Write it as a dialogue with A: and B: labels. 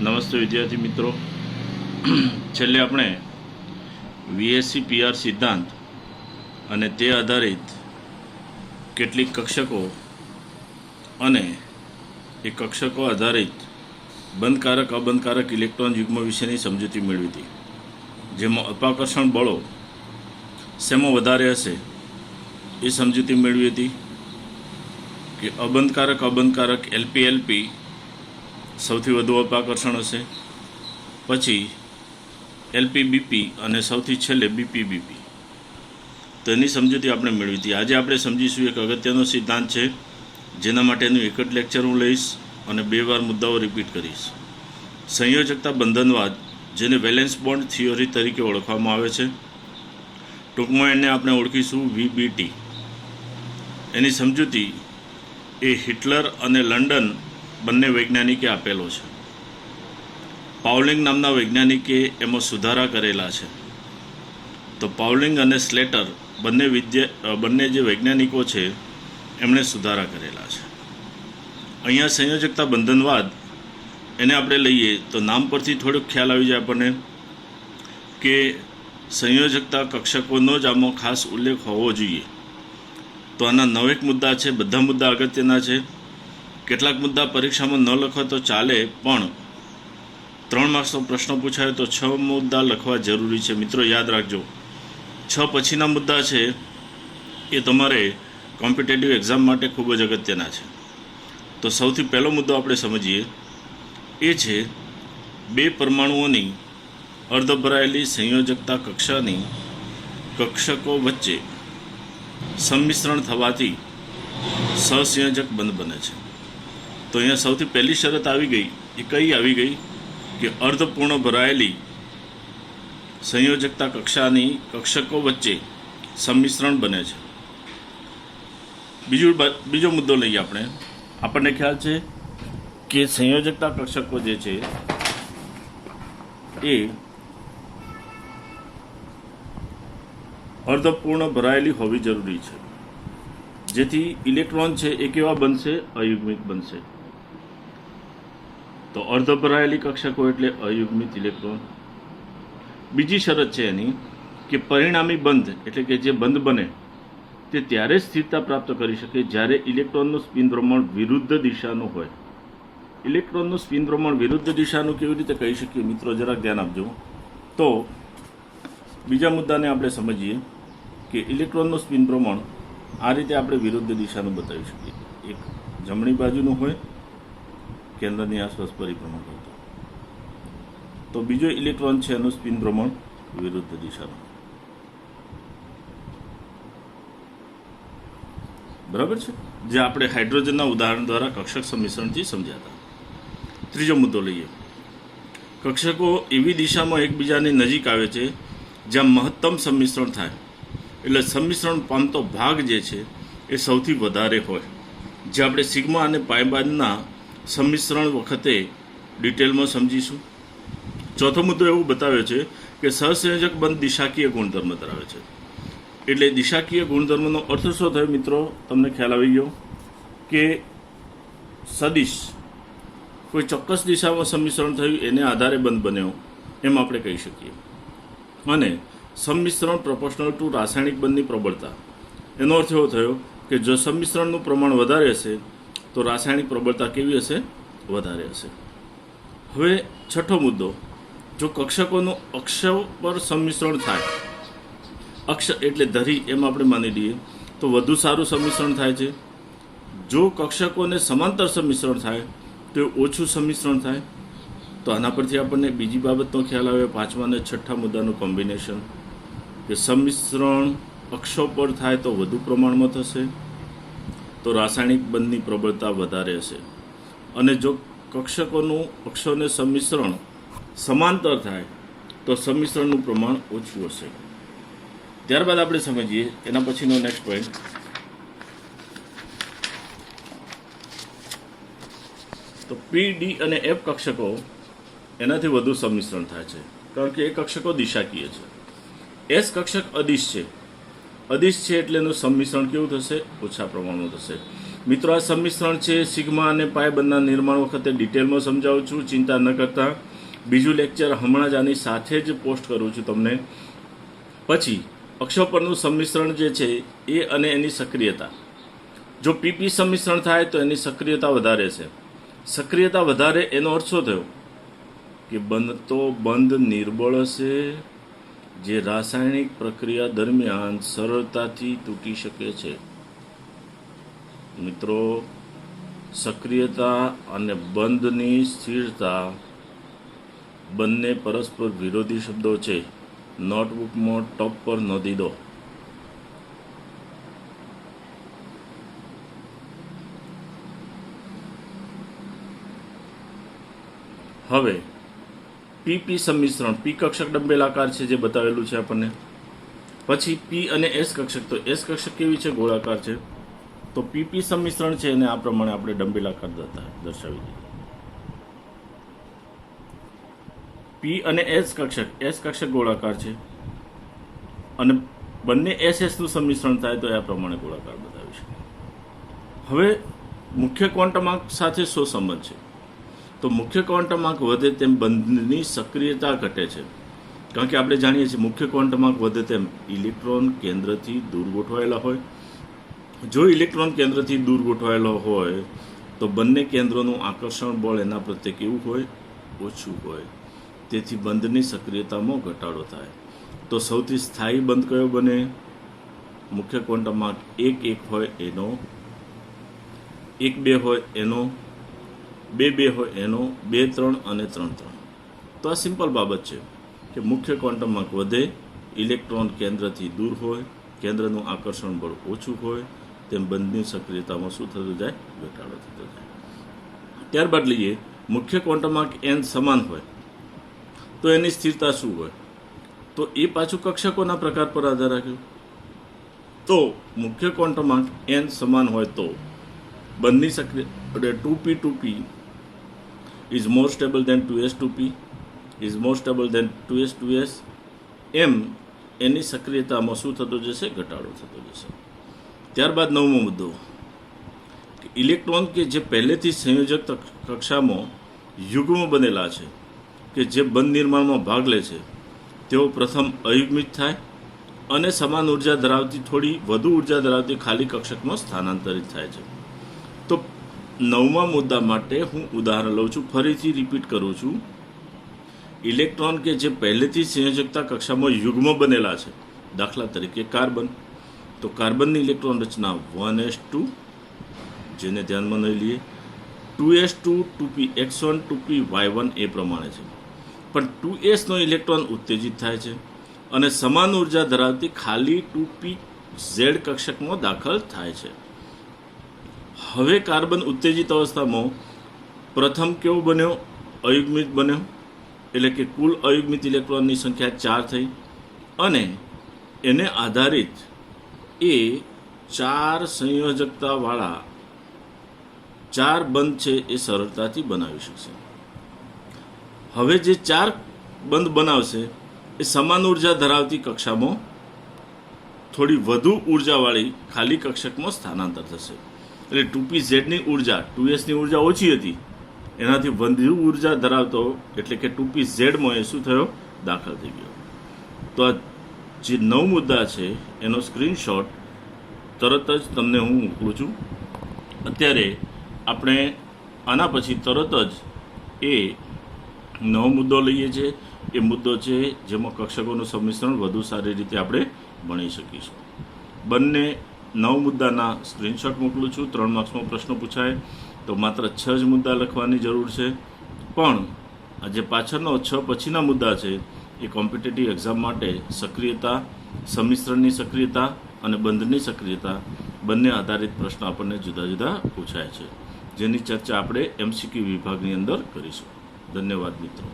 A: નમસ્તે વિદ્યાર્થી મિત્રો, છેલ્લે આપણે વીએસસી પીઆર સિદ્ધાંત અને તે આધારિત કેટલીક કક્ષકો અને એ કક્ષકો આધારિત બંધકારક અબંધકારક ઇલેક્ટ્રોન યુગ્મ વિશેની સમજૂતી મેળવી હતી, જેમાં અપાકર્ષણ બળો શેમાં વધારે હશે એ સમજૂતી મેળવી હતી કે અબંધકારક એલપી સૌથી વધુ અપાકર્ષણ હશે, પછી એલપી અને સૌથી છેલ્લે બીપી. તો એની સમજૂતી આપણે મેળવી હતી. આજે આપણે સમજીશું એક અગત્યનો સિદ્ધાંત છે, જેના માટેનું એક જ લેક્ચર હું લઈશ અને 2 વાર મુદ્દાઓ રિપીટ કરીશ. સંયોજકતા બંધનવાદ, જેને વેલેન્સ બોન્ડ થિયોરી તરીકે ઓળખવામાં આવે છે, ટૂંકમાં એને આપણે ઓળખીશું VBT. એની સમજૂતી એ હિટલર અને લંડન બંને વૈજ્ઞાનિકે આપેલો છે. પાઉલિંગ નામના વૈજ્ઞાનિકે એમાં સુધારા કરેલા છે. તો પાઉલિંગ અને સ્લેટર બંને જે વૈજ્ઞાનિકો છે એમણે સુધારા કરેલા છે. અહીંયા સંયોજકતા બંધનવાદ એને આપણે લઈએ તો નામ પરથી થોડોક ખ્યાલ આવી જાય આપણને કે સંયોજકતા કક્ષકોનો જ આમાં ખાસ ઉલ્લેખ હોવો જોઈએ. તો આના 9 મુદ્દા છે, બધા મુદ્દા અગત્યના છે. કેટલાક મુદ્દા પરીક્ષામાં ન લખો તો ચાલે, પણ 3 માર્ક્સનો પ્રશ્ન પૂછાયો તો 6 મુદ્દા લખવા જરૂરી છે. મિત્રો યાદ રાખજો, 6 પછીના મુદ્દા છે એ તમારે કોમ્પિટેટિવ એક્ઝામ માટે ખૂબ જ અગત્યના છે. તો સૌથી પહેલો મુદ્દો આપણે સમજીએ, એ છે 2 પરમાણુઓની અર્ધ ભરાયેલી સંયોજકતા કક્ષાની કક્ષકો વચ્ચે સંમિશ્રણ થવાથી સહસંયોજક બંધ બને છે. તો અહીંયા સૌથી પહેલી શરત આવી ગઈ, એ કઈ આવી ગઈ કે અર્ધપૂર્ણ ભરાયેલી સંયોજકતા કક્ષાની કક્ષકો વચ્ચે સંમિશ્રણ બને છે. બીજો મુદ્દો લઈએ આપણને ખ્યાલ છે કે સંયોજકતા કક્ષકો જે છે એ અર્ધપૂર્ણ ભરાયેલી હોવી જરૂરી છે, જેથી ઇલેક્ટ્રોન છે એ કેવા બનશે? અયુગ્મિત બનશે. તો અર્ધ ભરાયેલી કક્ષકો એટલે અયુગ્મિત ઇલેક્ટ્રોન. બીજી શરત છે એની કે પરિણામી બંધ એટલે કે જે બંધ બને તે ત્યારે સ્થિરતા પ્રાપ્ત કરી શકે જ્યારે ઇલેક્ટ્રોનનું સ્પિન ભ્રમણ વિરુદ્ધ દિશાનું હોય. ઇલેક્ટ્રોનનું સ્પિન ભ્રમણ વિરુદ્ધ દિશાનું કેવી રીતે કહી શકીએ મિત્રો, જરાક ધ્યાન આપજો. તો બીજા મુદ્દાને આપણે સમજીએ કે ઇલેક્ટ્રોનનું સ્પિન ભ્રમણ આ રીતે આપણે વિરુદ્ધ દિશાનું બતાવી શકીએ. એક જમણી બાજુનું હોય, કેન્દ્રની આસપાસ પરિભ્રમણ કરતો, તો બીજો ઇલેક્ટ્રોન છે એનું સ્પિન ભ્રમણ વિરુદ્ધ દિશાનું. બરાબર છે, જે આપણે હાઇડ્રોજનના ઉદાહરણ દ્વારા કક્ષક સંમિશ્રણથી સમજ્યા હતા. ત્રીજો મુદ્દો લઈએ, કક્ષકો એવી દિશામાં એકબીજાની નજીક આવે છે જ્યાં મહત્તમ સંમિશ્રણ થાય, એટલે સંમિશ્રણ પામતો ભાગ જે છે એ સૌથી વધારે હોય, જે આપણે સિગ્મા અને પાઈ બાદના સંમિશ્રણ વખતે ડિટેલમાં સમજીશું. ચોથો મુદ્દો એવું બતાવ્યો છે કે સહસંયોજક બંધ દિશાકીય ગુણધર્મ ધરાવે છે. એટલે દિશાકીય ગુણધર્મનો અર્થ શું થયો મિત્રો? તમને ખ્યાલ આવી ગયો કે સદિશ કોઈ ચોક્કસ દિશામાં સંમિશ્રણ થયું એને આધારે બંધ બન્યો એમ આપણે કહી શકીએ. અને સંમિશ્રણ પ્રોપોર્શનલ ટુ રાસાયણિક બંધની પ્રબળતા, એનો અર્થ એવો થયો કે જો સંમિશ્રણનું પ્રમાણ વધારે હશે તો રાસાયણિક પ્રબળતા કેવી હશે? વધારે હશે. હવે છઠ્ઠો મુદ્દો, જો કક્ષકોનું અક્ષ પર સંમિશ્રણ થાય, અક્ષ એટલે ધરી એમ આપણે માની લઈએ, તો વધુ સારું સંમિશ્રણ થાય છે. જો કક્ષકોને સમાંતર સંમિશ્રણ થાય તો ઓછું સંમિશ્રણ થાય. તો આના પરથી આપણને બીજી બાબતનો ખ્યાલ આવે, 5મા અને 6ઠ્ઠા મુદ્દાનું કોમ્બિનેશન, કે સંમિશ્રણ અક્ષો પર થાય તો વધુ પ્રમાણમાં થશે, તો રાસાયણિક બંધની પ્રબળતા વધારે હશે. અને જો કક્ષકોનું અક્ષોને સંમિશ્રણ સમાંતર થાય તો સંમિશ્રણનું પ્રમાણ ઓછું હશે. ત્યારબાદ આપણે સમજીએ એના પછીનો નેક્સ્ટ પોઈન્ટ, તો પી, ડી અને એફ કક્ષકો એનાથી વધુ સંમિશ્રણ થાય છે, કારણ કે એ કક્ષકો દિશાકીય છે. એસ કક્ષક અદિશ છે એટલે એનું સંમિશ્રણ કેવું થશે? ઓછા પ્રમાણમાં થશે. મિત્રો, આ સંમિશ્રણ છે સિગ્મા અને પાય બંધના નિર્માણ વખતે ડિટેલમાં સમજાવું છું, ચિંતા ન કરતા. બીજું લેક્ચર હમણાં જ આની સાથે જ પોસ્ટ કરું છું તમને. પછી અક્ષો પરનું સંમિશ્રણ જે છે એ અને એની સક્રિયતા. જો પીપી સંમિશ્રણ થાય તો એની સક્રિયતા વધારે છે. સક્રિયતા વધારે એનો અર્થ શું થયો કે બંધ નિર્બળ હશે, જે રાસાયણિક પ્રક્રિયા દરમિયાન સરળતાથી તૂટી શકે છે. મિત્રો, સક્રિયતા અને બંધની સ્થિરતા બંને પરસ્પર વિરોધી શબ્દો છે. નોટબુકમાં ટોપ પર નોંધી દો. હવે પીપી સંમિશ્રણ, પી કક્ષક ડંબેલાકાર છે જે બતાવેલું છે આપણને. પછી પી અને એસ કક્ષક, તો એસ કક્ષક કેવી છે? ગોળાકાર છે. તો પીપી સંમિશ્રણ છે એને આ પ્રમાણે આપણે ડંબેલાકાર દર્શાવી દઈએ. પી અને એસ કક્ષક ગોળાકાર છે અને બંને એસ નું સંમિશ્રણ થાય તો આ પ્રમાણે ગોળાકાર બતાવી શકે. હવે મુખ્ય ક્વોન્ટમ આંક સાથે શું સંબંધ છે? તો મુખ્ય ક્વોન્ટમ આંક વધે તેમ બંધની સક્રિયતા ઘટે છે. કારણ કે આપણે જાણીએ છીએ મુખ્ય ક્વોન્ટમ આંક વધે તેમ ઇલેક્ટ્રોન કેન્દ્રથી દૂર ગોઠવાયેલા હોય. જો ઇલેક્ટ્રોન કેન્દ્રથી દૂર ગોઠવાયેલો હોય તો બંને કેન્દ્રોનું આકર્ષણ બળ એના પ્રત્યે કેવું હોય? ઓછું હોય. તેથી બંધની સક્રિયતામાં ઘટાડો થાય. તો સૌથી સ્થાયી બંધ કયો બને? મુખ્ય ક્વોન્ટમ આંક 1 1 હોય એનો, 1 2 હોય એનો, 2 2 હોય એનો, 2 3 અને 3 3. તો આ સિમ્પલ બાબત છે કે મુખ્ય ક્વોન્ટમ આંક વધે, ઇલેક્ટ્રોન કેન્દ્રથી દૂર હોય, કેન્દ્રનું આકર્ષણ બળ ઓછું હોય, તેમ બંધની સક્રિયતામાં શું થતું જાય? ઘટાડો થતો જાય. ત્યારબાદ લઈએ મુખ્ય ક્વોન્ટમ આંક n સમાન હોય તો એની સ્થિરતા શું હોય? તો એ પાછું કક્ષકોના પ્રકાર પર આધાર રાખ્યો. તો મુખ્ય ક્વોન્ટમ આંક n સમાન હોય તો બંધની સક્રિય 2p is more stable than 2s 2p is more stable than 2s 2s. એમ એની સક્રિયતામાં શું થતો જશે? ઘટાડો થતો જશે. ત્યારબાદ 9મો મુદ્દો, ઇલેક્ટ્રોન કે જે પહેલેથી સંયોજક કક્ષામાં યુગ્મ બનેલા છે કે જે બંધ નિર્માણમાં ભાગ લે છે તેઓ પ્રથમ અયુગ્મિત થાય અને સમાન ઉર્જા ધરાવતી થોડી વધુ ઉર્જા ધરાવતી ખાલી કક્ષકમાં સ્થાનાંતરિત થાય છે. તો 9મા મુદ્દા માટે હું ઉદાહરણ લઉં છું, ફરીથી રિપીટ કરું છું. ઇલેક્ટ્રોન કે જે પહેલેથી સંયોજકતા કક્ષામાં યુગ્મ બનેલા છે, દાખલા તરીકે કાર્બન, તો કાર્બનની ઇલેક્ટ્રોન રચના 1s2, જેને ધ્યાનમાં નહીં લઈએ, 2s2 2p x1 2p y1 એ પ્રમાણે છે. પણ 2s નો ઇલેક્ટ્રોન ઉત્તેજિત થાય છે અને સમાન ઉર્જા ધરાવતી ખાલી 2p z કક્ષકમાં દાખલ થાય છે. હવે કાર્બન ઉત્તેજિત અવસ્થામાં પ્રથમ કેવો બન્યો? અયુગ્મિત બન્યો. એટલે કે કુલ અયુગ્મિત ઇલેક્ટ્રોનની સંખ્યા 4 થઈ અને એને આધારિત એ 4 સંયોજકતાવાળા 4 બંધ છે એ સરળતાથી બનાવી શકશે. હવે જે 4 બંધ બનાવશે એ સમાન ઉર્જા ધરાવતી કક્ષામાં થોડી વધુ ઉર્જાવાળી ખાલી કક્ષકમાં સ્થાનાંતર થશે. એટલે 2pz ની ઉર્જા 2s ની ઉર્જા ઓછી હતી, એનાથી વધુ ઉર્જા ધરાવતો એટલે કે 2pz માં એ શું થયો? દાખલ થઈ ગયો. તો આ જે 9 મુદ્દા છે એનો સ્ક્રીનશોટ તરત જ તમને હું મોકલું છું. અત્યારે આપણે આના પછી તરત જ એ 9 મુદ્દો લઈએ છીએ. એ મુદ્દો છે જેમાં કક્ષકોનું સંમિશ્રણ વધુ સારી રીતે આપણે ભણી શકીશું. બંને 9 મુદ્દાના સ્ક્રીનશોટ મોકલું છું. 3 માર્ક્સમાં પ્રશ્ન પૂછાય તો માત્ર 6 જ મુદ્દા લખવાની જરૂર છે. પણ આ જે પાછળનો 6 પછીના મુદ્દા છે એ કોમ્પિટિટિવ એક્ઝામ માટે સક્રિયતા, સંમિશ્રણની સક્રિયતા અને બંધની સક્રિયતા બંને આધારિત પ્રશ્ન આપણને જુદા જુદા પૂછાય છે, જેની ચર્ચા આપણે MCQ વિભાગની અંદર કરીશું. ધન્યવાદ મિત્રો.